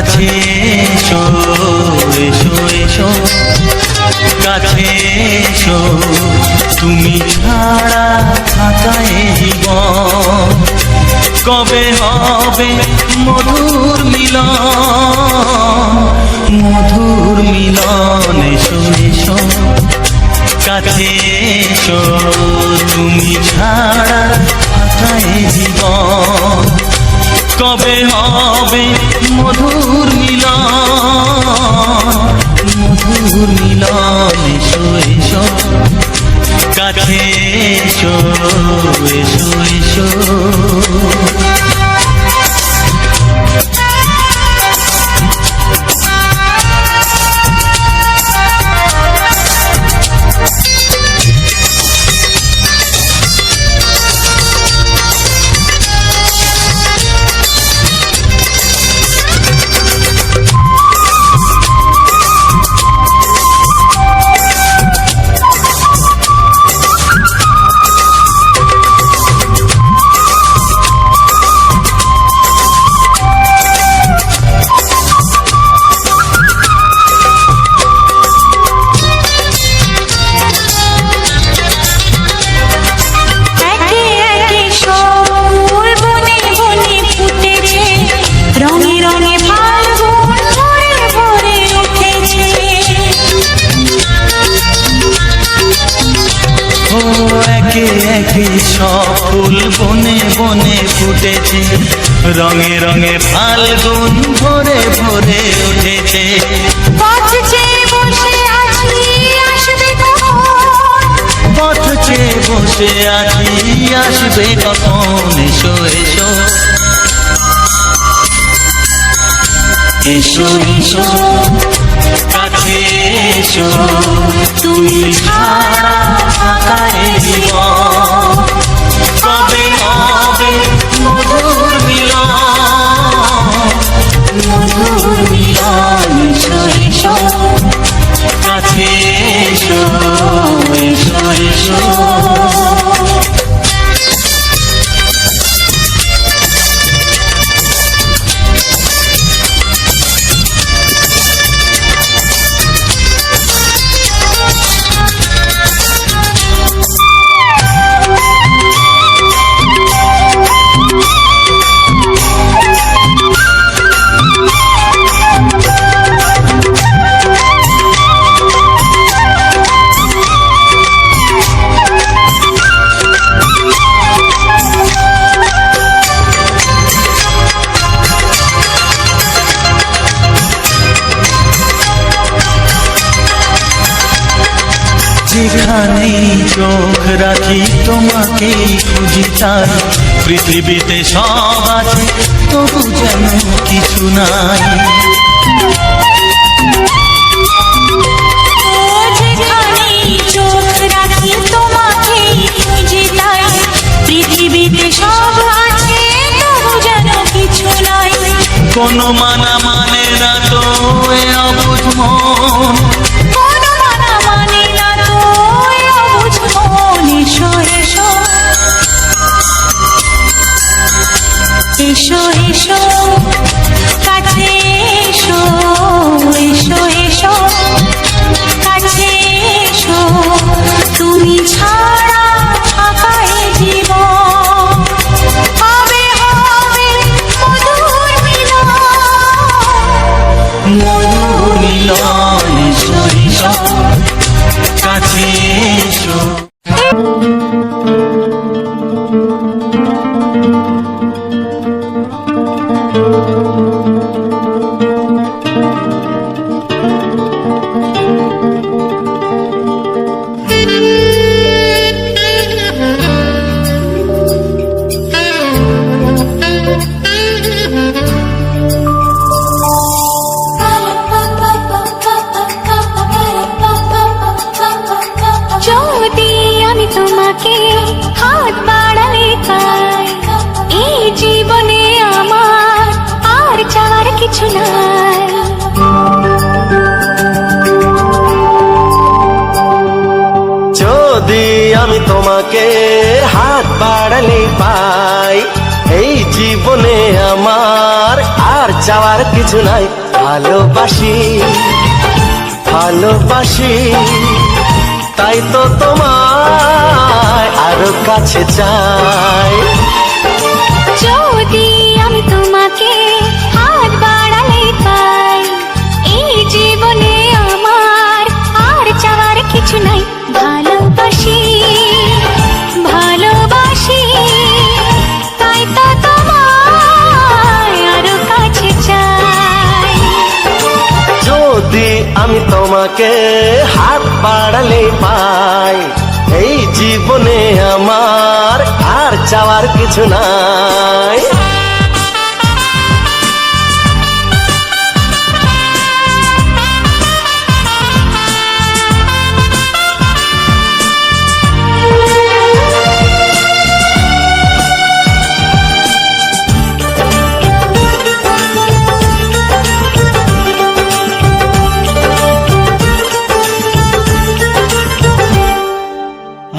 কাছে এসো এসো এসো কাছে এসো তুমি ছাড়া থাকায় জীবন কবে হবে মধুর মিলন এসো এসো কাছে এসো তুমি ছাড়া থাকায় জীবন কবে হবে মধুর মিলন এসো এসো কাছে এসো এসো এসো সব ফুল বনে বনে ফুটেছে রঙে রঙে ফাল্গুন ভরে ভরে উঠেছে পথ চেয়ে বসে আছি আসবে কখন এসো এসো এসো এসো কাছে এসো তুমি ছাড়া থাকায় জীবন কবে হবে মধুর মিলন এসো এসো কাছে এসো এসো এসো যেখানেই চোখ রাখি তোমাকেই খুঁজি তাই পৃথিবীতে সব আছে তবু যেন কিছু নাই যেখানেই চোখ রাখি তোমাকেই খুঁজি তাই পৃথিবীতে সব আছে তবু যেন কিছু নাই কোনো মানা মানে না তো এ অবুঝ মন এসো এসো কাছে এসো এসো এসো কাছে এসো তুমি ছাড়া থাকায় জীবন হবে হবে মধুর মিলন এসো এসো কাছে এসো যদি আমি তোমাকে হাত বাড়ালে পাই এই জীবন জীবনে আমার আর চাওয়ার কিছু নাই। ভালোবাসি ভালোবাসি তাই তো তোমায় আরো কাছে চাই। যদি আমি তোমাকে হাত বাড়ালে পাই, এই জীবনে আমার আর চাওয়ার কিছু নাই। ভালোবাসি ভালোবাসি তাই তো তোমায় আরো কাছে চাই। যদি আমি তোমাকে হাত বাড়ালে পাই, এই জীবনে আমার আর চাওয়ার কিছু নাই।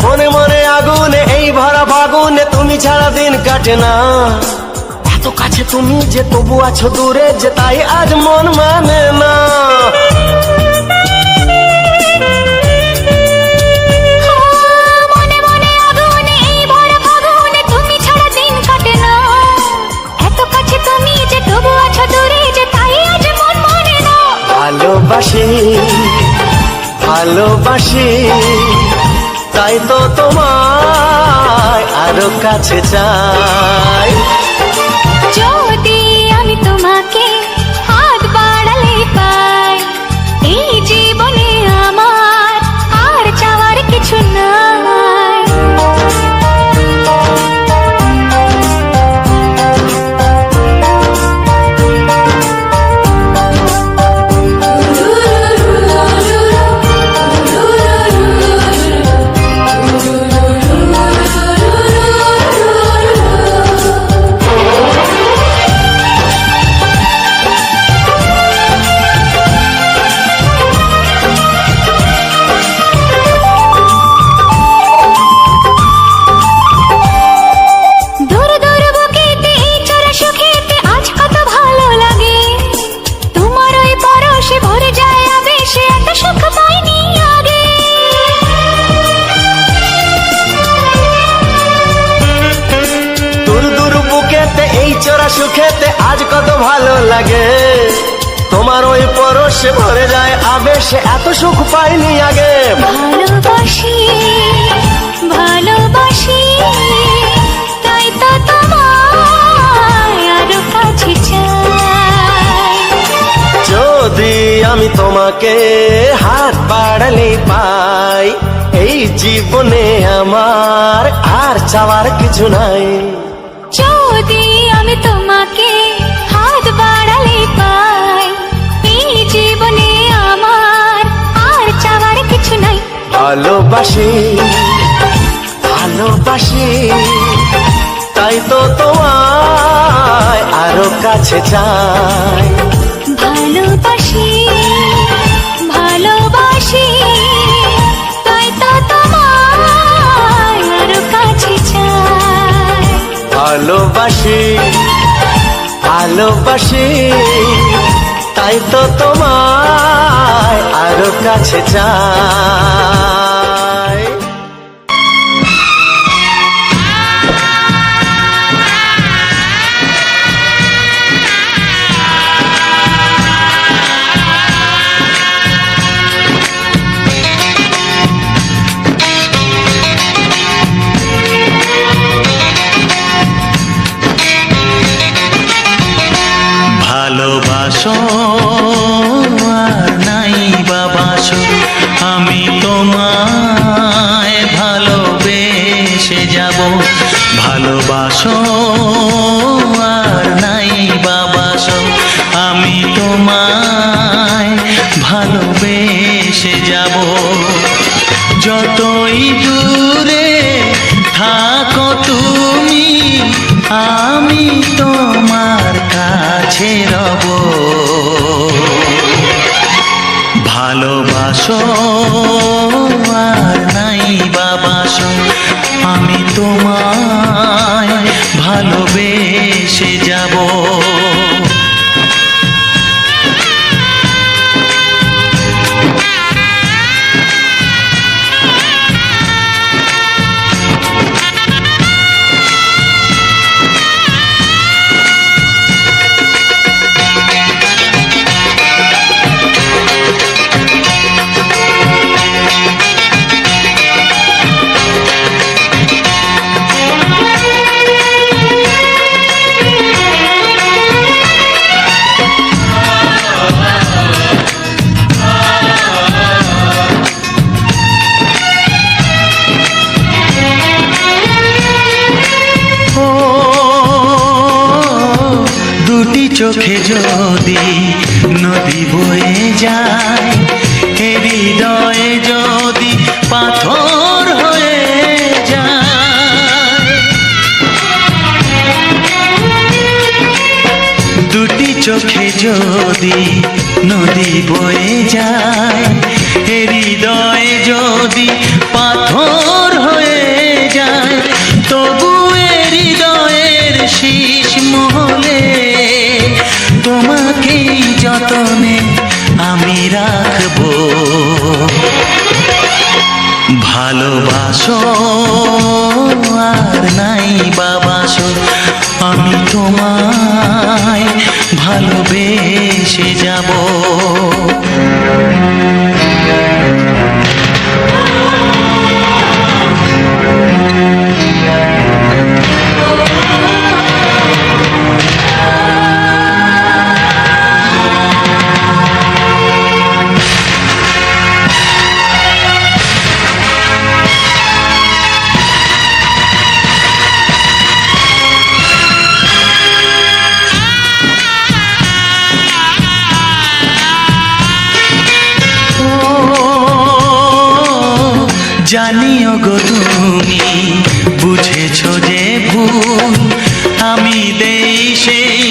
মনে মনে আগুনে এই ভরা ফাগুনে তুমি ছাড়া দিন কাটে না। এত কাছে তুমি যে তবু আছো দূরে, যে তাই আজ মন মানে না। মনে মনে আগুনে এই ভরা ফাগুনে তুমি ছাড়া দিন কাটে না। এত কাছে তুমি যে তবু আছো দূরে, যে তাই আজ মন মানে না। ভালোবাসি ভালোবাসি তাই তো তোমায় আরো কাছে চাই। যদি আমি তোমাকে হাত বাড়ালে পাই, এই জীবনে আমার আর চাওয়ার কিছু নাই। দূর দূর বুকেতে এই চোরা সুখেতে আজ কত ভালো লাগে। তোমার ওই পরশে ভরে যায় আবেশে, এত সুখ পাইনি আগে। দূর দূর বুকেতে এই চোরা সুখেতে আজ কত ভালো লাগে। তোমার ওই পরশে ভরে যায় আবেশে, এত সুখ পাইনি আগে। ভালোবাসি ভালোবাসি তাই তো তোমায় আরো কাছে চাই। যদি আমি তোমাকে হাত বাড়ালে পাই, এই জীবনে আমার আর চাওয়ার কিছু নাই। যদি আমি তোমাকে হাত বাড়ালে পাই, এই জীবনে আমার আর চাওয়ার কিছু নাই। ভালোবাসি ভালোবাসি তাই তো তোমায় আরো কাছে চাই। ভালোবাসি ভালোবাসি তাই তো তোমায় আরো কাছে চাই। ভালোবাসি ভালোবাসি তাই তো তোমায় আরো কাছে চাই। ভালোবাসো আর নাই বাবাসো, আমি তোমায় ভালোবেসে যাব। ভালোবাসো আর নাই বাবাসো, আমি তোমায় ভালোবেসে যাব। যতই দূরে থাকো তুমি, আমি তোমার কাছে রব। ভালোবাসো আর নাই বাবাসো, আমি তোমায় ভালোবেসে যাব। দুটি চোখে যদি নদী বয়ে যায়, হৃদয়ে যদি পাথর হয়ে যায়, দুটি চোখে যদি নদী বয়ে যায়, হৃদয়ে যদি পাথর হয়ে যায়, তবু হৃদয়ের শীষ মহলে তোমাকেই যতনে আমি রাখবো। ভালোবাসো আর নাই বাবাসো, আমি তোমায় ভালোবেসে যাব। জানিও গো তুমি বুঝেছো যে ভুল, আমি দেই সেই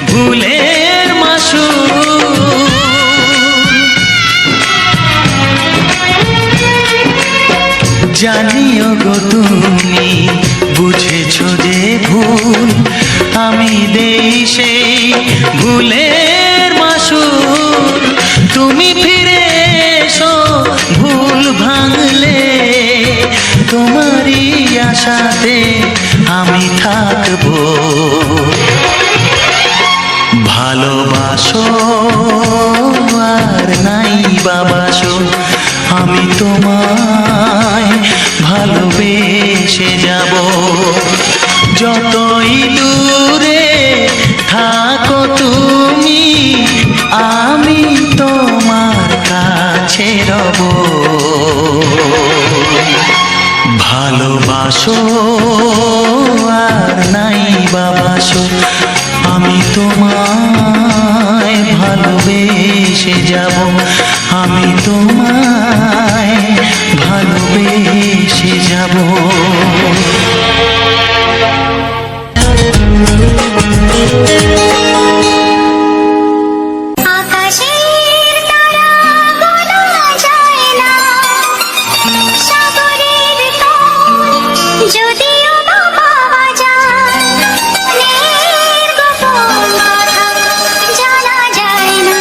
ভুলের মাসুল। জানিও গো তুমি বুঝেছো যে ভুল, আমি দেই সেই ভুলের মাসুল। তুমি ফিরে এসো ভুল ভাঙলে, তোমারই আশাতে আমি থাকবো। ভালোবাসো আর নাই বাবাসো, আমি তোমায় ভালোবেসে যাব। যতই দূরে থাকো তুমি, আমি তোমার কাছে রব। ভালোবাসো আর নাই বাবাসো, আমি তোমায় ভালোবেসে যাব। আমি তোমায় ভালোবেসে যাব। আকাশের তারা গোনা যায় না, সাগরের তল যদিও বা পাওয়া যায়, মনের গোপন কথা জানা যায় না।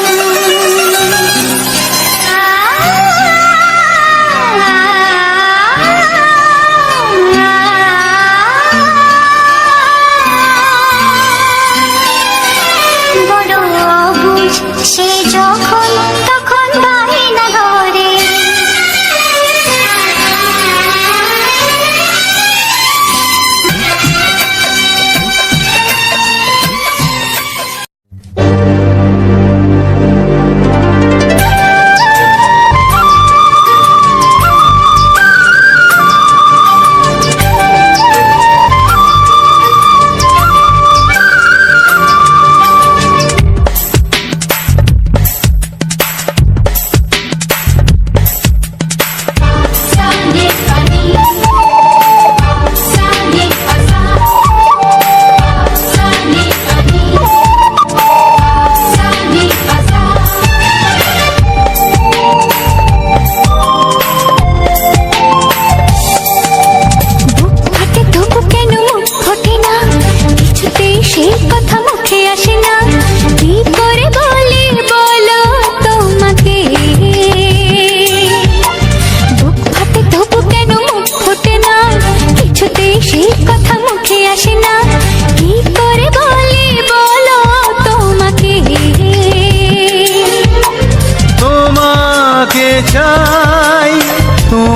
বড় অবুঝ সে যখন তখন বায়না ধরে,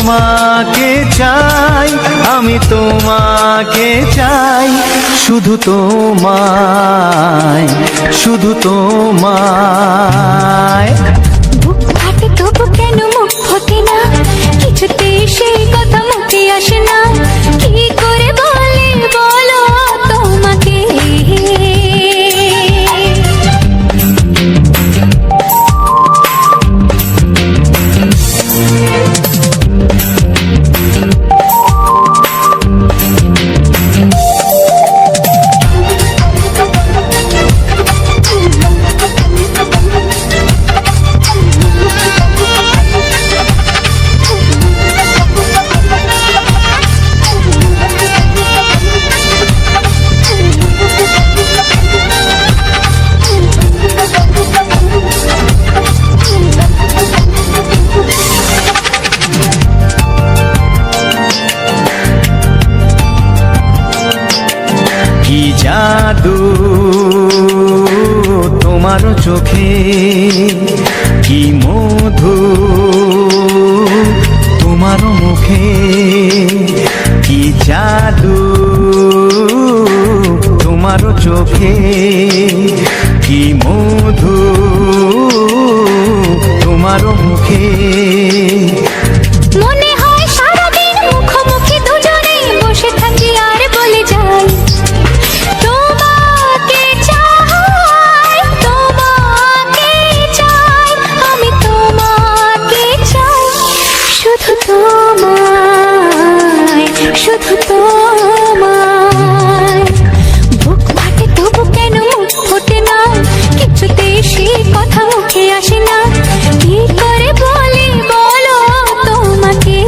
তোমাকে চাই, আমি তোমাকে চাই, শুধু তোমায়, শুধু তোমায়। বুক ফাটে তবু কেন মুখ ফোটে না, কিছুতে সেই কথা মুখে আসে না, কি করে বলে বলো তোমাকে। কি জাদু তোমার চোখে, কি মধু তোমার মুখে, কি জাদু তোমার চোখে, কি মধু তোমার মুখে। মনে হয় সারাদিন মুখোমুখি দুজনে বসে থাকি আর বলে যাই, তোমাকে চাই, তোমাকে চাই, আমি তোমাকে চাই, শুধু তোমায়, শুধু তোমায়। বুক ফাটে তবু কেন মুখ ফোটে না, কিছুতে সেই কথা মুখে আসে না, কি করে বলে বলো তোমাকে।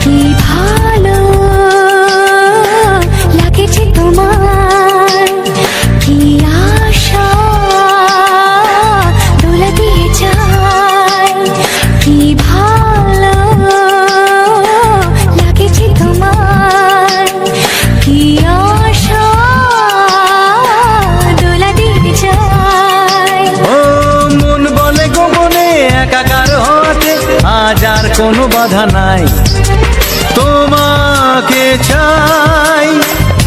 কি ভালো লাগেছে তোমার, কি আশা দোলা দিয়ে যায়, কি ভালো লাগেছে তোমার, কি আশা দোলা দিয়ে যায়। ও মন বলে গোপনে একাকার হতে আজ আর কোনো বাধা নাই, তোমাকে চাই,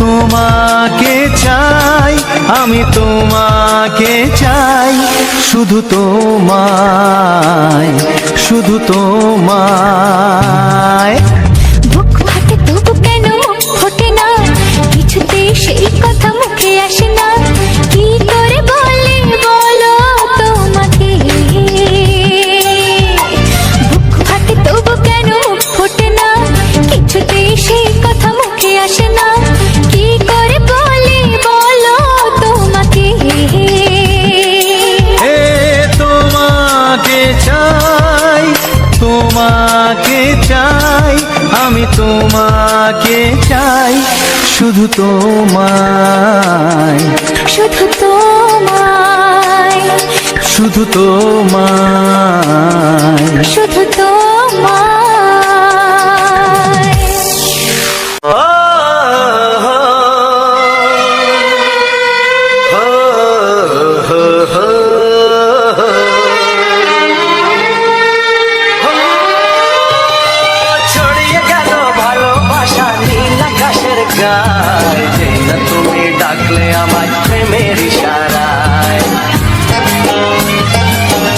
তোমাকে চাই, আমি তোমাকে চাই, শুধু তোমায়, শুধু তোমায়। বুক ফাটে তবু কেন মুখ ফোটে না, কিছুতে সেই কথা মুখে আসে না, কি করে বলে বলো তোমাকে। বুক ফাটে তবু কেন মুখ ফোটে না, কিছুতে সেই কথা মুখে আসে না, কি করে বলে বলো তোমাকে। এ তোমাকে চাই, তোমাকে চাই, আমি তোমাকে চাই, শুধু তোমায়, শুধু তোমায়, শুধু তোমায়। শুধু তোমায়। ছড়িয়ে গেল ভালোবাসা নীল আকাশের গায়ে, যে না তুমি ডাকলে আমায় প্রেমের ইশারায়।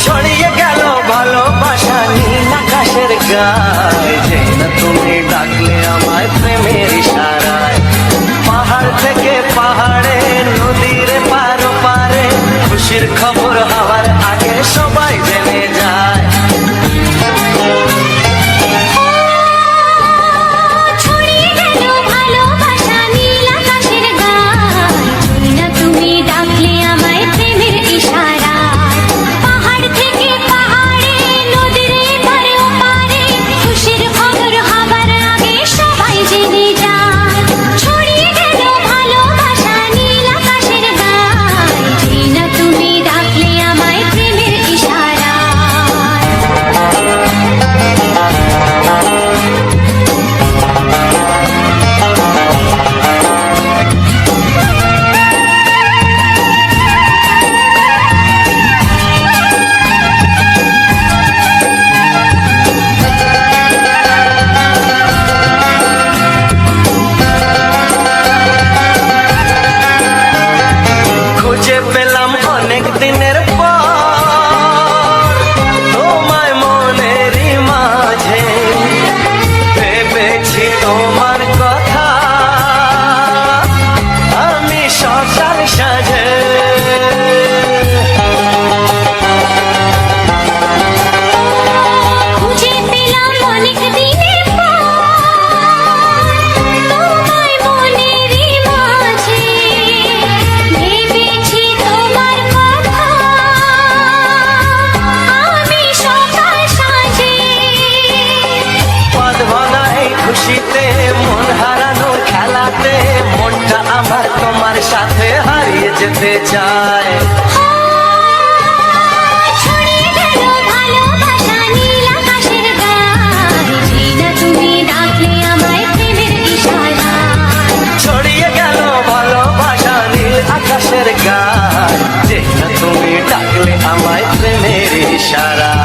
ছড়িয়ে গেল ভালোবাসা নীল আকাশের গায়ে, যে না তুমি ডাকলে আমায় প্রেমের ইশারায়। পাহাড় থেকে পাহাড়ে, নদীর পার পারে, খুশির খবর হওয়ার আগে সবাই জেনে যায়। ছড়িয়ে গেল ভালোবাসা যেতে চায়। ছড়িয়ে গেল ভালোবাসা নীল আকাশের গায়ে, যেই না তুমি ডাকলে আমায় প্রেমের ইশারায়। ছড়িয়ে গেল ভালোবাসা নীল আকাশের গায়, যে না তুমি ডাকলে আমায় প্রেমের ইশারায়।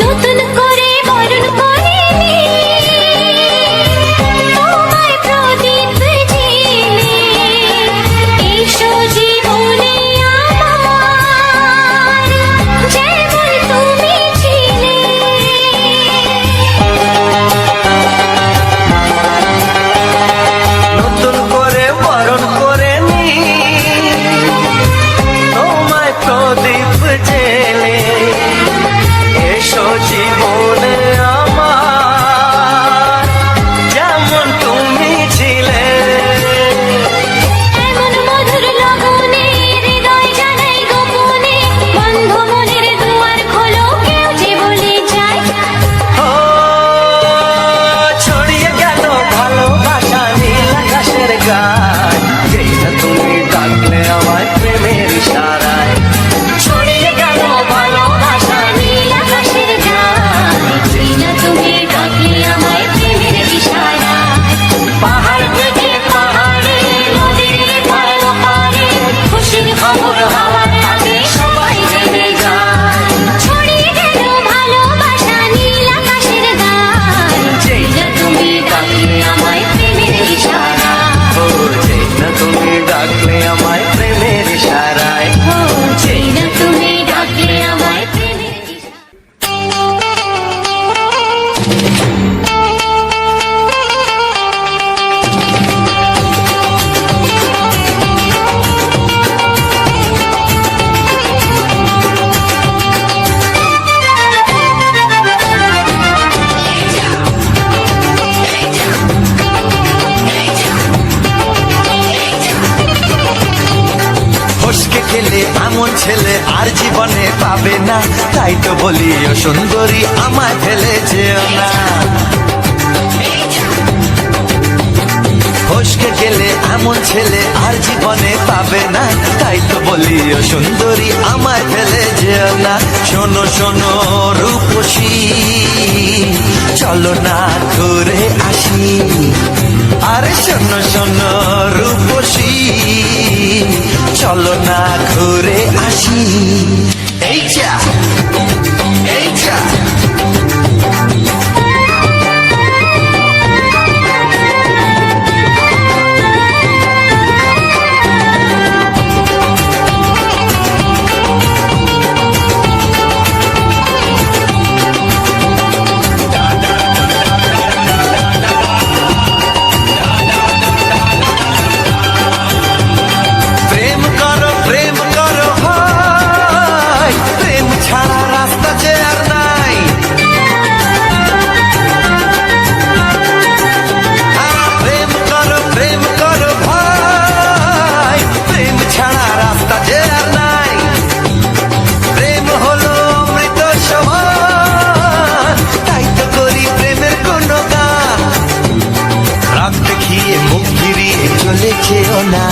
নতুন করে বরণ করে তোমায় প্রদীপ জেলে, এসো জীবনে আমার, যেমন তুমি ছিলে। নতুন করে বরণ করে নি তোমায় প্রদীপ জেলে, এসো জীবনে আমার, যেমন তুমি ছিলে। এমন মধুর লগনে হৃদয় জানাই গোপনে, বন্ধ মনের দুয়ার খোলো, কেউ যে বলে যায়। ও ছড়িয়ে গেল ভালোবাসা নীল আকাশের গায়, যেই না তুমি ডাকলে আমায় প্রেমের ইশারায়। ছড়িয়ে গেল ভালোবাসা নীল আকাশের গায়ে, যেই না তুমি ডাকলে আমায় প্রেমের ইশারায়। পাহাড় থেকে পাহাড়ে, নদীর এপার ওপারে, খুশির খবর হওয়ার আগে সবাই জেনে যায়। ছড়িয়ে গেল ভালোবাসা নীল আকাশের গায়ে, যেই না তুমি ডাকলে আমায় প্রেমের ইশারায়। ও যেই না তুমি ডাকলে আমায় প্রেমের ইশারায়। ও, যেই না তুমি ডাকলে আমায় প্রেমের ইশারায়। ফসকে গেলে এমন ছেলে আর জীবনে পাবে না, তাই তো বলি ও সুন্দরী আমায় ফেলে যেও না। ফসকে গেলে এমন ছেলে আর জীবনে পাবে না, তাই তো বলি ও সুন্দরী আমায় ফেলে যেও না। শোনো শোনো রূপসী, চলো না ঘুরে আসি। আরে শোনো শোনো রূপসী, চলো না ঘুরে আসি। এই যা এই যা প্রেম করো ভাই, প্রেম ছাড়া রাস্তা যে আর নাই। প্রেম করো ভাই, প্রেম ছাড়া রাস্তা যে আর নাই। প্রেম হলো অমৃত সমান, তাই তো করি প্রেমের কোনো গান। রাত দেখিয়ে মুখ ফিরিয়ে চলে যেও না,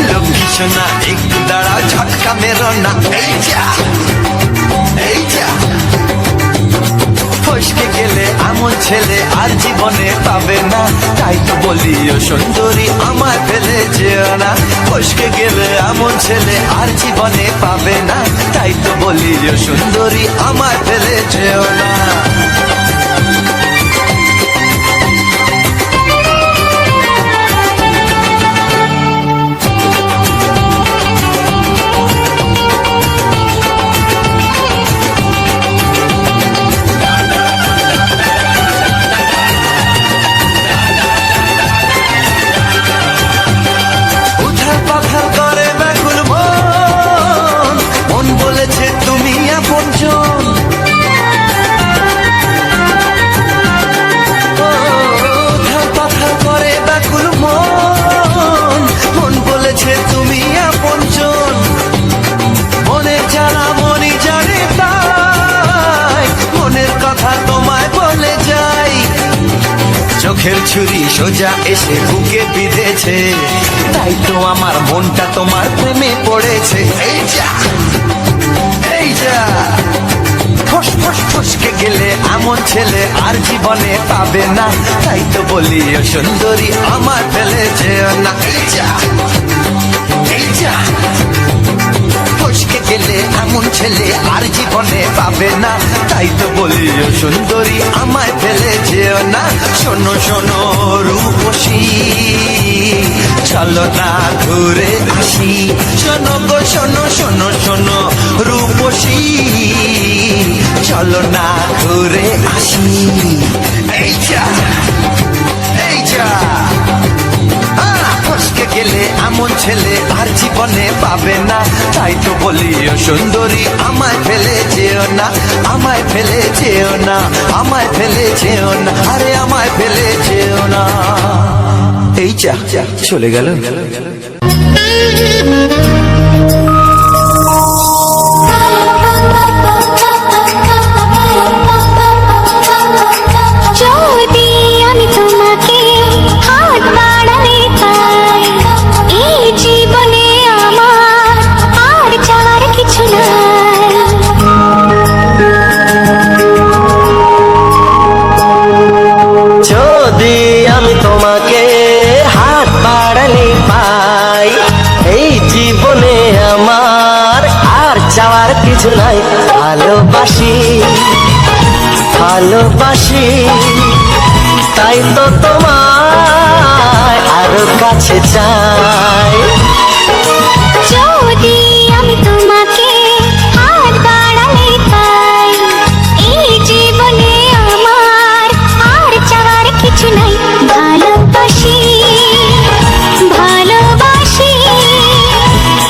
লক্ষ্মী সোনা একটু দাঁড়াও, ঝটকা মেরো না। এই যা এই যা ফসকে গেলে এমন ছেলে আর জীবনে পাবে না, তাই তো বলি ও সুন্দরী আমায় ফেলে যেও না। ফসকে গেলে এমন ছেলে আর জীবনে পাবে না, তাই তো বলি ও সুন্দরী আমায় ফেলে যেও না। চোখের ছুরি সোজা এসে বুকে বিঁধেছে, তাই তো আমার মনটা তোমার প্রেমে পড়েছে। এই যা এই যা, ফস ফস ফসকে গেলে এমন ছেলে আর জীবনে পাবে না, তাই তো বলি ও সুন্দরী আমার ফেলে যেও না। এই যা এই যা, ফসকে গেলে এমন ছেলে আর জীবনে পাবে না, তাই তো বলি ও সুন্দরী আমায় ফেলে যেও না। শোনো শোনো রূপসী, চলো না ঘুরে আসি, শোনো গো শোনো শোনো শোনো রূপসী, চলো না ঘুরে আসি। এই যা এই যা, ফসকে গেলে এমন ছেলে আর জীবনে পাবে না, তাই তো বলি ও সুন্দরী আমায় ফেলে যেও না, আমায় ফেলে যেও না, আমায় ফেলে যেও না, আরে আমায় ফেলে যেও না। এই যা চলে গেল। যদি আমি তোমাকে হাত বাড়ালে পাই, এই জীবনে আমার আর চাওয়ার কিছু নাই। যদি আমি তোমাকে হাত বাড়ালে পাই, এই জীবনে আমার আর চাওয়ার কিছু নাই। ভালোবাসি ভালোবাসি, তাই তো তোমায় আরো কাছে চাই। যদি আমি তোমাকে হাত বাড়ালে পাই, এই জীবনে আমার আর চাওয়ার কিছু নাই। ভালোবাসি ভালোবাসি,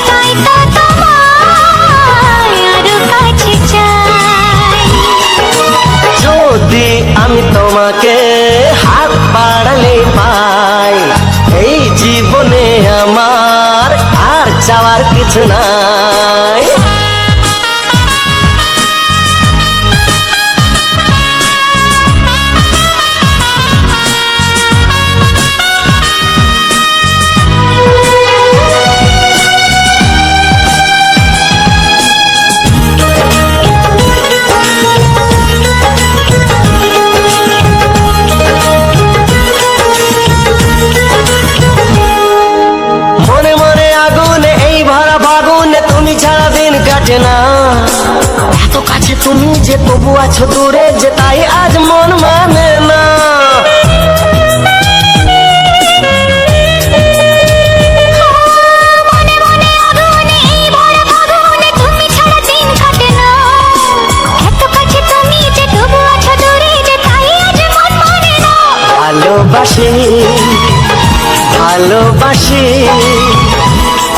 তাই তো তোমায় আরো কাছে চাই। যদি আমি তোমাকে হাত বাড়ালে পাই, এই জীবনে আমার আর চাওয়ার কিছু নাই। মনে মনে আগুনে এই ভরা ফাগুনে তুমি ছাড়া দিন কাটে না, এত কাছে তুমি যে তবু আছো দূরে যে, তাই আজ মন মানে না। মনে মনে আগুনে এই ভরা ফাগুনে তুমি ছাড়া দিন কাটে না, এত কাছে তুমি যে তবু আছো দূরে যে, তাই আজ মন মানে না। ভালোবাসি ভালোবাসি,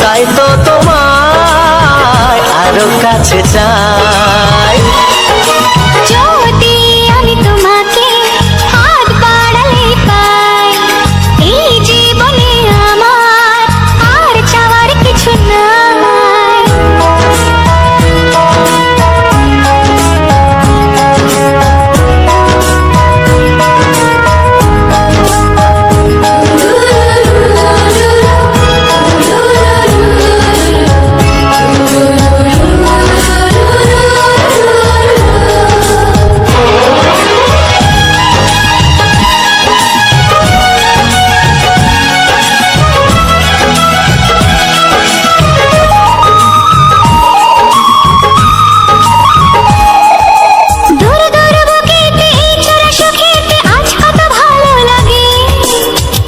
তাই তো তোমায় আরো কাছে চাই। যদি আমি তোমাকে হাত বাড়ালে পাই, এই জীবনে আমার আর চাওয়ার কিছু নাই। দূর দূর বুকেতে এই ছোড়া সুখেতে আজ কত ভালো লাগে,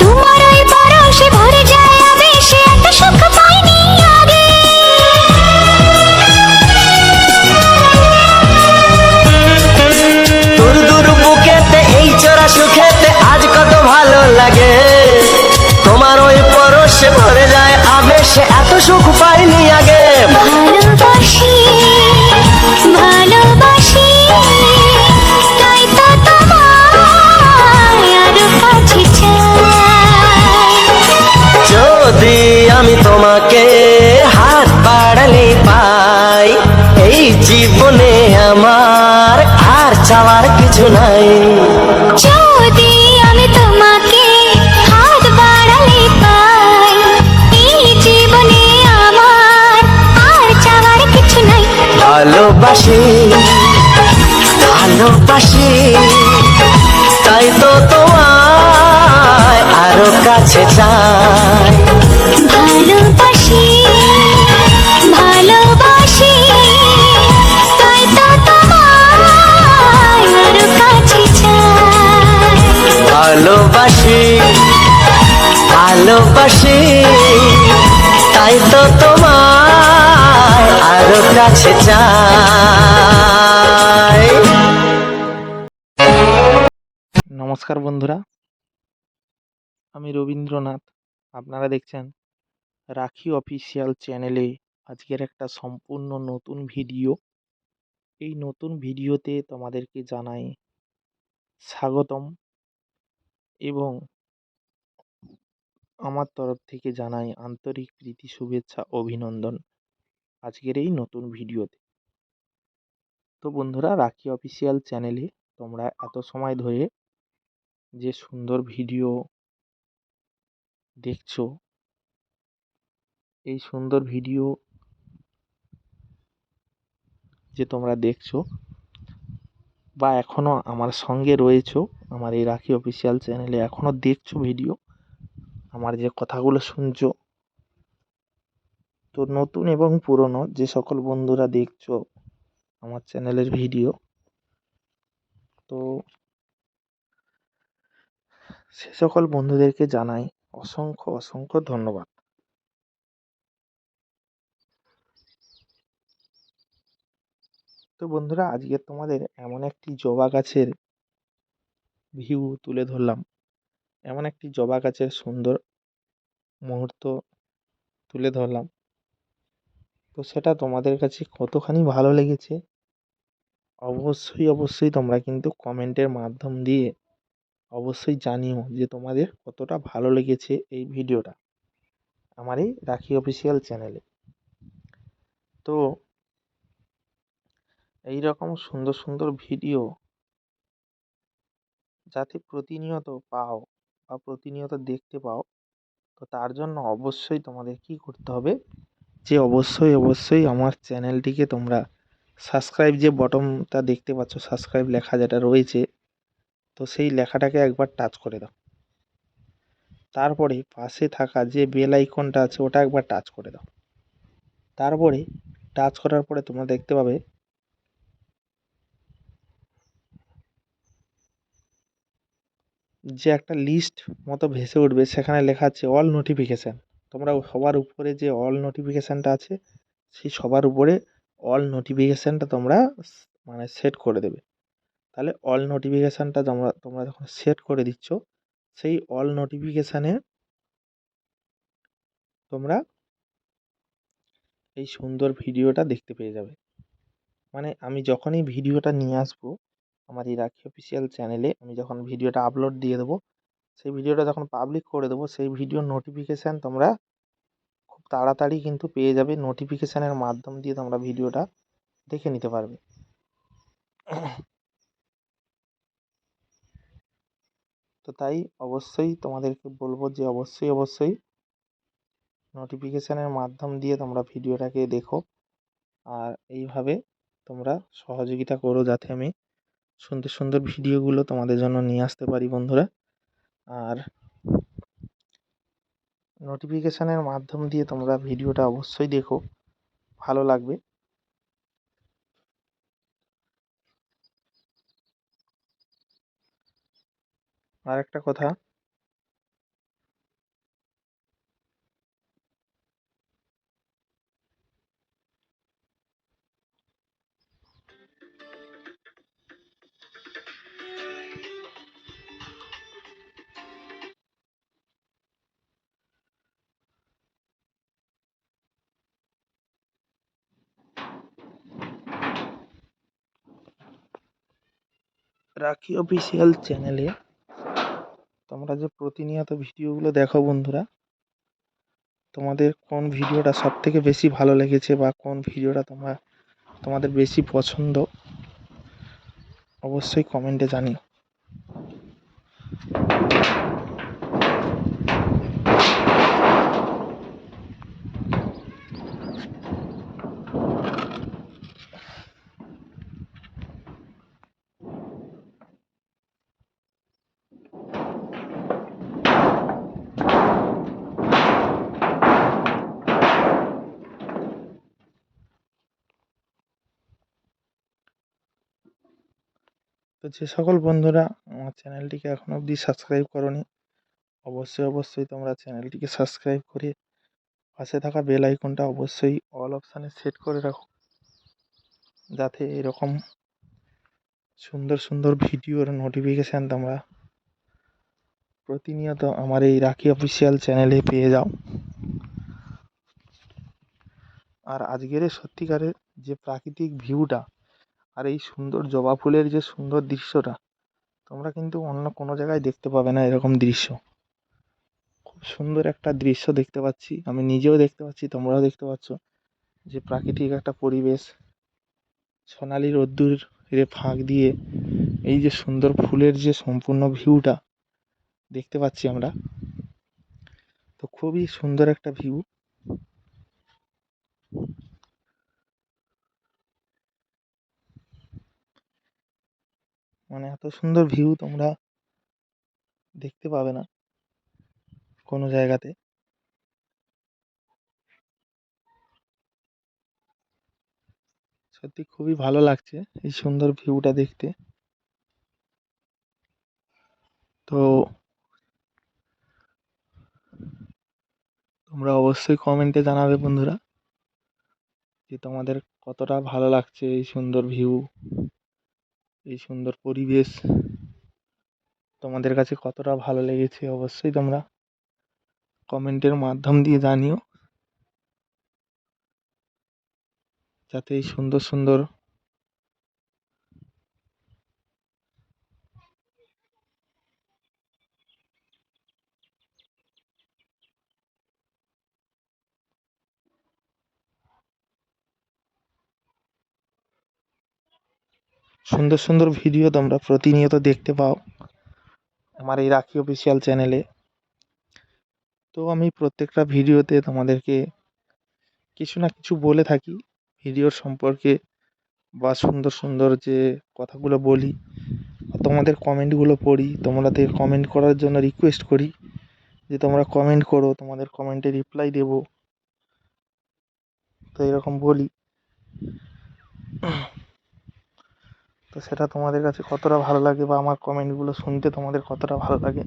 তোমার ওই পরশে ভরে যায় আবেশে, এত সুখ পাইনি আগে। দূর দূর বুকেতে এই চোরা সুখেতে আজ কত ভালো লাগে, তোমার ওই পরশে ভরে যায় আবেশে, এত সুখ পাইনি আগে। ভালোবাসি ভালোবাসি, তাই তো তোমায় আরো কাছে চাই। যদি আমি তোমাকে হাত বাড়ালে পাই, এই জীবনে আমার আর চাওয়ার কিছু নাই। যদি আমি তোমাকে ভালোবাসি ভালোবাসি, তাই তো তোমায় আরো কাছে চাই। ভালোবাসি ভালোবাসি, তাই তো তোমায় আরো কাছে চাই। ভালোবাসি ভালোবাসি, তাই তো তোমায় আরো কাছে চাই। নমস্কার বন্ধুরা, আমি রবীন্দ্রনাথ। আপনারা দেখছেন রাখি অফিসিয়াল চ্যানেলে আজকের একটা সম্পূর্ণ নতুন ভিডিও। এই নতুন ভিডিওতে তোমাদেরকে জানাই স্বাগতম এবং আমার তরফ থেকে জানাই আন্তরিক প্রীতি, শুভেচ্ছা, অভিনন্দন আজকের এই নতুন ভিডিওতে। তো বন্ধুরা, রাখি অফিসিয়াল চ্যানেলে তোমরা এত সময় ধরে যে সুন্দর ভিডিও দেখছো, এই সুন্দর ভিডিও যে তোমরা দেখছো বা এখনও আমার সঙ্গে রয়েছো, আমার এই রাখি অফিসিয়াল চ্যানেলে এখনও দেখছো ভিডিও, আমার যে কথাগুলো শুনছো, তো নতুন এবং পুরনো যে সকল বন্ধুরা দেখছো আমার চ্যানেলের ভিডিও, তো সে সকল বন্ধুদেরকে জানাই অসংখ্য অসংখ্য ধন্যবাদ। তো বন্ধুরা, আজকে তোমাদের এমন একটি জবা গাছের ভিউ তুলে ধরলাম, এমন একটি জবা গাছের সুন্দর মুহূর্ত তুলে ধরলাম। তো সেটা তোমাদের কাছে কতখানি ভালো লেগেছে অবশ্যই অবশ্যই তোমরা কিন্তু কমেন্টের মাধ্যম দিয়ে অবশ্যই জানিও যে তোমাদের কতটা ভালো লেগেছে এই ভিডিওটা আমার এই রাখি অফিসিয়াল চ্যানেলে। তো এই রকম সুন্দর সুন্দর ভিডিও যাতে প্রতিনিয়ত পাও বা প্রতিনিয়ত দেখতে পাও, তো তার জন্য অবশ্যই তোমাদের কি করতে হবে, যে অবশ্যই অবশ্যই আমার চ্যানেলটিকে তোমরা সাবস্ক্রাইব, যে বটনটা দেখতে পাচ্ছ সাবস্ক্রাইব লেখা যেটা রয়েছে, তো সেই লেখাটাকে একবার টাচ করে দাও। তারপরে পাশে থাকা যে বেল আইকনটা আছে ওটা একবার টাচ করে দাও। তারপরে টাচ করার পরে তোমরা দেখতে পাবে যে একটা লিস্ট মতো ভেসে উঠবে, সেখানে লেখা আছে অল নোটিফিকেশান। তোমরা সবার উপরে যে অল নোটিফিকেশানটা আছে, সেই সবার উপরে অল নোটিফিকেশানটা তোমরা মানে সেট করে দেবে। তাহলে অল নোটিফিকেশানটা তোমরা যখন সেট করে দিচ্ছ, সেই অল নোটিফিকেশানে তোমরা এই সুন্দর ভিডিওটা দেখতে পেয়ে যাবে। মানে আমি যখনই ভিডিওটা নিয়ে আসবো আমার এই রাখি অফিসিয়াল চ্যানেলে, আমি যখন ভিডিওটা আপলোড দিয়ে দেবো, সেই ভিডিওটা যখন পাবলিক করে দেবো, সেই ভিডিওর নোটিফিকেশান তোমরা খুব তাড়াতাড়ি কিন্তু পেয়ে যাবে। নোটিফিকেশানের মাধ্যম দিয়ে তোমরা ভিডিওটা দেখে নিতে পারবে। তো তাই অবশ্যই তোমাদেরকে বলবো যে অবশ্যই অবশ্যই নোটিফিকেশানের মাধ্যম দিয়ে তোমরা ভিডিওটাকে দেখো, আর এইভাবে তোমরা সহযোগিতা করো যাতে আমি সুন্দর সুন্দর ভিডিওগুলো তোমাদের জন্য নিয়ে আসতে পারি বন্ধুরা। আর নোটিফিকেশানের মাধ্যম দিয়ে তোমরা ভিডিওটা অবশ্যই দেখো, ভালো লাগবে। আর একটা কথা, রাখি অফিসিয়াল চ্যানেলে তোমরা যে প্রতিনিয়ত ভিডিওগুলো দেখো বন্ধুরা, তোমাদের কোন ভিডিওটা সব থেকে বেশি ভালো লেগেছে বা কোন ভিডিওটা তোমাদের বেশি পছন্দ, অবশ্যই কমেন্টে জানিও। তো যে সকল বন্ধুরা আমার চ্যানেলটিকে এখনো অবধি সাবস্ক্রাইব করনি, অবশ্যই তোমরা চ্যানেলটিকে সাবস্ক্রাইব করে পাশে থাকা বেল আইকনটা অবশ্যই অল অপশানে সেট করে রাখো, যাতে এরকম সুন্দর ভিডিওর নোটিফিকেশান তোমরা প্রতিনিয়ত আমার এই রাখি অফিসিয়াল চ্যানেলে পেয়ে যাও। আর আজকের এই সত্যিকারের যে প্রাকৃতিক ভিউটা আর এই সুন্দর জবা ফুলের যে সুন্দর দৃশ্যটা, তোমরা কিন্তু অন্য কোনো জায়গায় দেখতে পাবে না এরকম দৃশ্য। খুব সুন্দর একটা দৃশ্য দেখতে পাচ্ছি, আমি নিজেও দেখতে পাচ্ছি, তোমরাও দেখতে পাচ্ছ যে প্রাকৃতিক একটা পরিবেশ, সোনালি রোদ্দুরে ফাঁক দিয়ে এই যে সুন্দর ফুলের যে সম্পূর্ণ ভিউটা দেখতে পাচ্ছি আমরা, তো খুবই সুন্দর একটা ভিউ। মানে এত সুন্দর ভিউ তোমরা দেখতে পাবে না কোনো জায়গাতে। সত্যি খুবই ভালো লাগছে এই সুন্দর ভিউটা দেখতে। তো তোমরা অবশ্যই কমেন্টে জানাবে বন্ধুরা যে তোমাদের কতটা ভালো লাগছে এই সুন্দর ভিউ, এই সুন্দর পরিবেশ তোমাদের কাছে কতটা ভালো লেগেছে। অবশ্যই তোমরা কমেন্টের মাধ্যম দিয়ে জানিও, যাতে এই সুন্দর সুন্দর সুন্দর ভিডিও তোমরা প্রতিনিয়ত দেখতে পাও আমার এই রাখি অফিসিয়াল চ্যানেলে। তো আমি প্রত্যেকটা ভিডিওতে তোমাদেরকে কিছু না কিছু বলে থাকি ভিডিওর সম্পর্কে, বা সুন্দর যে কথাগুলো বলি, তোমাদের কমেন্টগুলো পড়ি, তোমাদের কমেন্ট করার জন্য রিকোয়েস্ট করি যে তোমরা কমেন্ট করো, তোমাদের কমেন্টে রিপ্লাই দেব। তো এরকম বলি, তো সেটা তোমাদের কাছে কতটা ভালো লাগে বা আমার কমেন্টগুলো শুনতে তোমাদের কতটা ভালো লাগে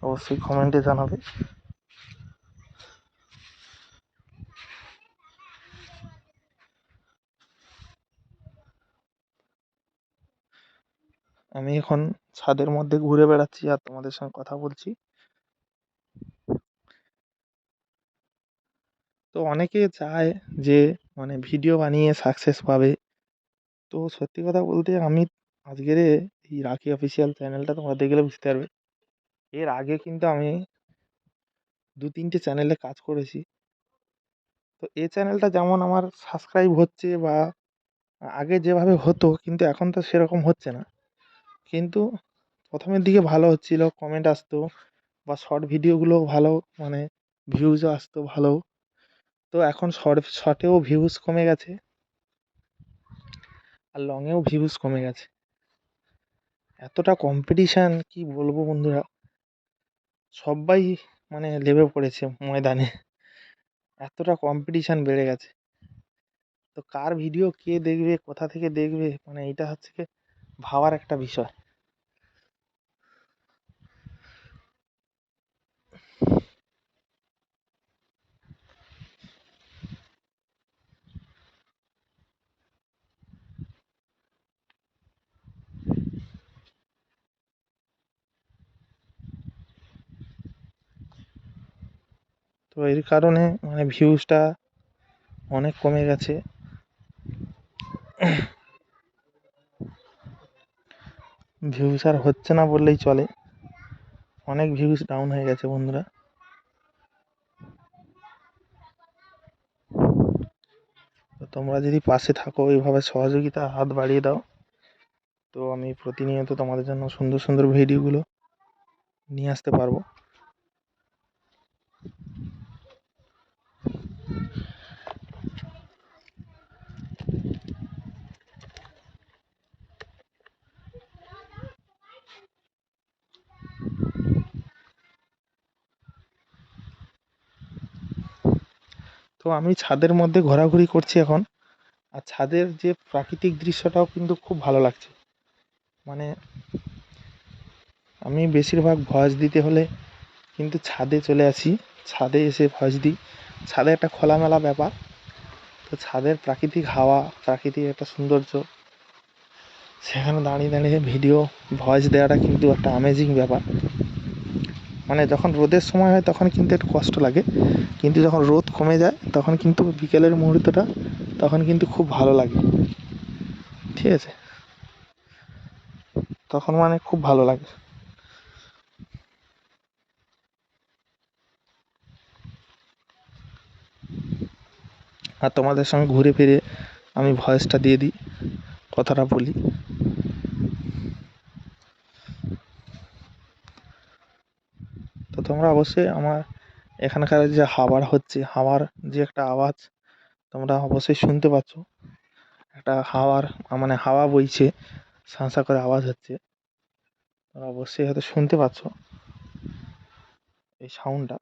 অবশ্যই কমেন্টে জানাবে। আমি এখন ছাদের মধ্যে ঘুরে বেড়াচ্ছি আর তোমাদের সঙ্গে কথা বলছি। তো অনেকে চায় যে মানে ভিডিও বানিয়ে সাকসেস পাবে। তো সত্যি কথা বলতে আমি আজকের এই রাখি অফিসিয়াল চ্যানেলটা তোমরা দেখলে বুঝতে পারবে, এর আগে কিন্তু আমি 2-3টে চ্যানেলে কাজ করেছি। তো এই চ্যানেলটা যেমন আমার সাবস্ক্রাইব হচ্ছে বা আগে যেভাবে হতো, কিন্তু এখন তো সেরকম হচ্ছে না। কিন্তু প্রথমের দিকে ভালো হচ্ছিল, কমেন্ট আসতো বা শর্ট ভিডিওগুলোও ভালো, মানে ভিউজও আসতো ভালো। তো এখন শর্টেও ভিউজ কমে গেছে আর লংয়েও ভিউজ কমে গেছে। এতটা কম্পিটিশান কি বলবো বন্ধুরা, সবাই মানে লেবে পড়েছে ময়দানে, এতটা কম্পিটিশান বেড়ে গেছে। তো কার ভিডিও কে দেখবে, কোথা থেকে দেখবে, মানে এটা হচ্ছে কি ভাবার একটা বিষয়। তো এর কারণে মানে ভিউজটা অনেক কমে গেছে। ভিউজ আর হচ্ছে না বললেই চলে, অনেক ভিউজ ডাউন হয়ে গেছে বন্ধুরা। তো তোমরা যদি পাশে থাকো, এইভাবে সহযোগিতা হাত বাড়িয়ে দাও, তো আমি প্রতিনিয়ত তোমাদের জন্য সুন্দর ভিডিওগুলো নিয়ে আসতে পারবো। তো আমি ছাদের মধ্যে ঘোরাঘুরি করছি এখন, আর ছাদের যে প্রাকৃতিক দৃশ্যটাও কিন্তু খুব ভালো লাগছে। মানে আমি বেশিরভাগ ভয়েস দিতে হলে কিন্তু ছাদে চলে আসি, ছাদে এসে ভয়েস দিই। ছাদে একটা খোলামেলা ব্যাপার, তো ছাদের প্রাকৃতিক হাওয়া, প্রাকৃতিক একটা সৌন্দর্য, সেখানে দাঁড়িয়ে দাঁড়িয়ে ভিডিও ভয়েস দেওয়াটা কিন্তু একটা অ্যামেজিং ব্যাপার। মানে যখন রোদের সময় হয় তখন কিন্তু একটু কষ্ট লাগে, কিন্তু যখন রোদ কমে যায় তখন কিন্তু বিকেলের মুহূর্তটা তখন কিন্তু খুব ভালো লাগে, ঠিক আছে? তখন মানে খুব ভালো লাগে। আর তোমাদের সঙ্গে ঘুরে ফিরে আমি ভয়েসটা দিয়ে দিই, কথাটা বলি। তো তোমরা অবশ্যই আমার এখানকার যে হাওয়ার হচ্ছে, হাওয়ার যে একটা আওয়াজ তোমরা অবশ্যই শুনতে পাচ্ছ। একটা হাওয়ার মানে হাওয়া বইছে, শাঁ শাঁ করে আওয়াজ হচ্ছে, তোমরা অবশ্যই হয়তো শুনতে পাচ্ছ এই সাউন্ডটা।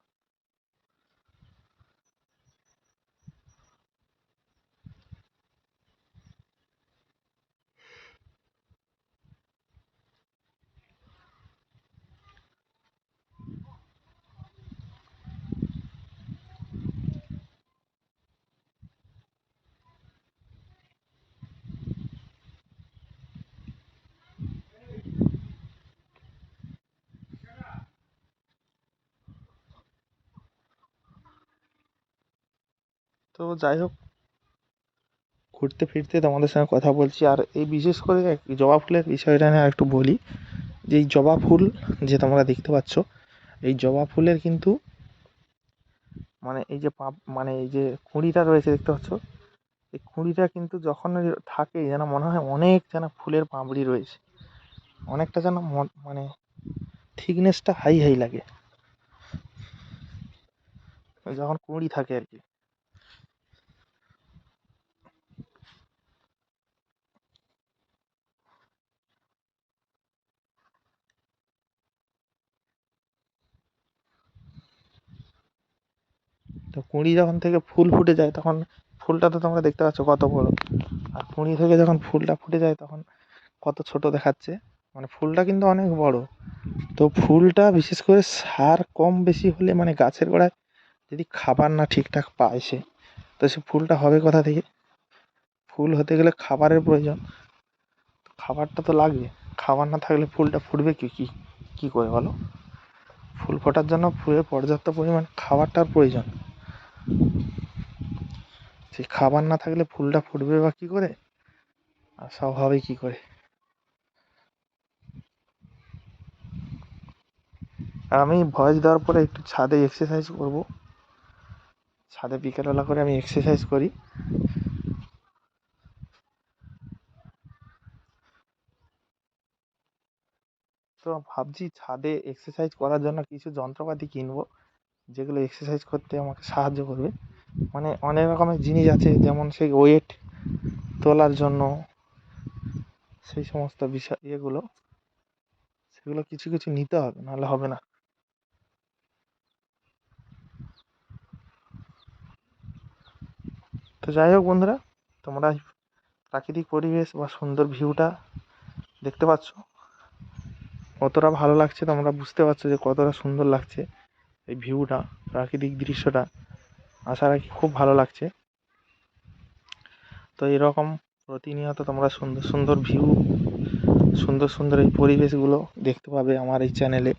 তো যাই হোক, ঘুরতে ফিরতে তোমাদের সঙ্গে কথা বলছি। আর এই বিশেষ করে জবা ফুলের বিষয়টা নিয়ে একটু বলি, যে এই জবা ফুল যে তোমরা দেখতে পাচ্ছ, এই জবা ফুলের কিন্তু মানে এই যে মানে এই যে কুঁড়িটা রয়েছে দেখতে পাচ্ছ, এই কুঁড়িটা কিন্তু যখন থাকে যেন মনে হয় অনেক যেন ফুলের পাপড়ি রয়েছে, অনেকটা যেন মানে থিকনেসটা হাই হাই লাগে যখন কুঁড়ি থাকে আর কি। তো কুঁড়ি যখন থেকে ফুল ফুটে যায় তখন ফুলটা তো তোমরা দেখতে পাচ্ছ কত বড়, আর কুঁড়ি থেকে যখন ফুলটা ফুটে যায় তখন কত ছোট দেখাচ্ছে। মানে ফুলটা কিন্তু অনেক বড়। তো ফুলটা বিশেষ করে সার কম বেশি হলে মানে গাছের গোড়ায় যদি খাবার না ঠিকঠাক পায় সে, তো সে ফুলটা হবে কোথা থেকে? ফুল হতে গেলে খাবারের প্রয়োজন, খাবারটা তো লাগবে। খাবার না থাকলে ফুলটা ফুটবে কি কি কি করে বলো? ফুল ফোটার জন্য ফুলের পর্যাপ্ত পরিমাণ খাবারটার প্রয়োজন। সেই খাবার না থাকলে ফুলটা ফুটবে বা কি করে, আর সব হবে কি করে? আর আমি ভয়েস দেওয়ার পরে একটু ছাদে এক্সারসাইজ করব, ছাদে বিকেলবেলা করে আমি এক্সারসাইজ করি। তো ভাবছি ছাদে এক্সারসাইজ করার জন্য কিছু যন্ত্রপাতি কিনবো, যেগুলো এক্সারসাইজ করতে আমাকে সাহায্য করবে। মানে অনেক রকমের জিনিস আছে, যেমন সেই ওয়েট তোলার জন্য সেই সমস্ত বিষয় এগুলো, সেগুলো কিছু কিছু নিতে হবে, নাহলে হবে না। তো যাই হোক বন্ধুরা, তোমরা প্রাকৃতিক পরিবেশ বা সুন্দর ভিউটা দেখতে পাচ্ছ, কতটা ভালো লাগছে তোমরা বুঝতে পারছো যে কতটা সুন্দর লাগছে এই ভিউটা, প্রাকৃতিক দৃশ্যটা। আশা রাখি খুব ভালো লাগছে। তো এরকম প্রতিনিয়ত তোমরা সুন্দর সুন্দর ভিউ, সুন্দর সুন্দর এই পরিবেশগুলো দেখতে পাবে আমার এই চ্যানেলে,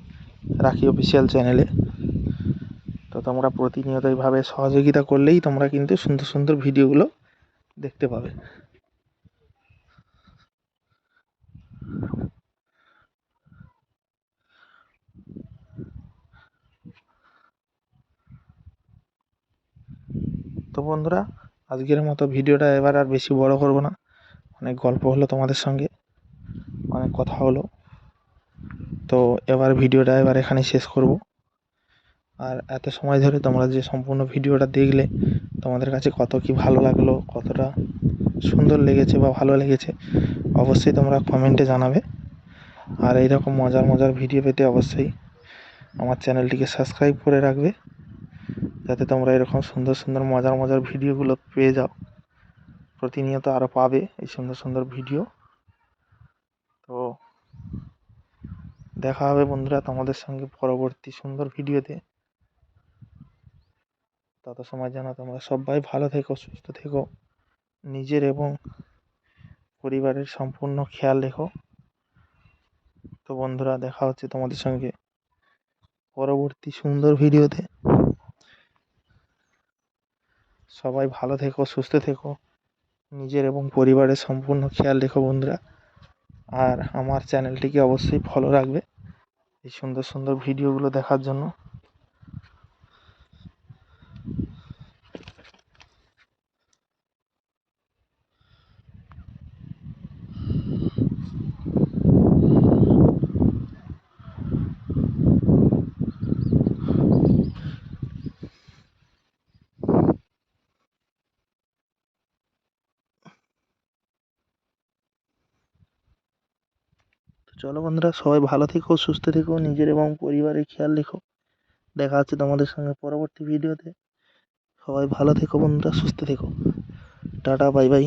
রাখি অফিসিয়াল চ্যানেলে। তো তোমরা প্রতিনিয়ত এইভাবে সহযোগিতা করলেই তোমরা কিন্তু সুন্দর সুন্দর ভিডিওগুলো দেখতে পাবে। তো বন্ধুরা, আজকের মতো ভিডিওটা এবার আর বেশি বড় করব না, অনেক গল্প হলো তোমাদের সঙ্গে, অনেক কথা হলো। তো এবার ভিডিওটা এবার এখানে শেষ করব। আর এত সময় ধরে তোমরা যে সম্পূর্ণ ভিডিওটা দেখলে, তোমাদের কাছে কত কি ভালো লাগলো, কতটা সুন্দর লেগেছে বা ভালো লেগেছে, অবশ্যই তোমরা কমেন্টে জানাবে। আর এইরকম মজার মজার ভিডিও পেতে অবশ্যই আমার চ্যানেলটিকে সাবস্ক্রাইব করে রাখবে, যাতে তোমরা এরকম সুন্দর সুন্দর মজার মজার ভিডিওগুলো পেয়ে যাও। প্রতিনিয়ত আরও পাবে এই সুন্দর সুন্দর ভিডিও। তো দেখা হবে বন্ধুরা তোমাদের সঙ্গে পরবর্তী সুন্দর ভিডিওতে। তত সময় যেন তোমরা সবাই ভালো থেকো, সুস্থ থেকো, নিজের এবং পরিবারের সম্পূর্ণ খেয়াল রেখো। তো বন্ধুরা দেখা হচ্ছে তোমাদের সঙ্গে পরবর্তী সুন্দর ভিডিওতে। সবাই ভালো থেকো, সুস্থ থেকো, নিজের এবং পরিবারের সম্পূর্ণ খেয়াল রেখো বন্ধুরা। আর আমার চ্যানেলটিকে অবশ্যই ফলো রাখবে এই সুন্দর সুন্দর ভিডিওগুলো দেখার জন্য। তো চলো বন্ধুরা, সবাই ভালো থেকো, সুস্থ থেকো, নিজের এবং পরিবারের খেয়াল রেখো। দেখা হচ্ছে তোমাদের সঙ্গে পরবর্তী ভিডিওতে। সবাই ভালো থেকো বন্ধুরা, সুস্থ থেকো। Tata, bye bye.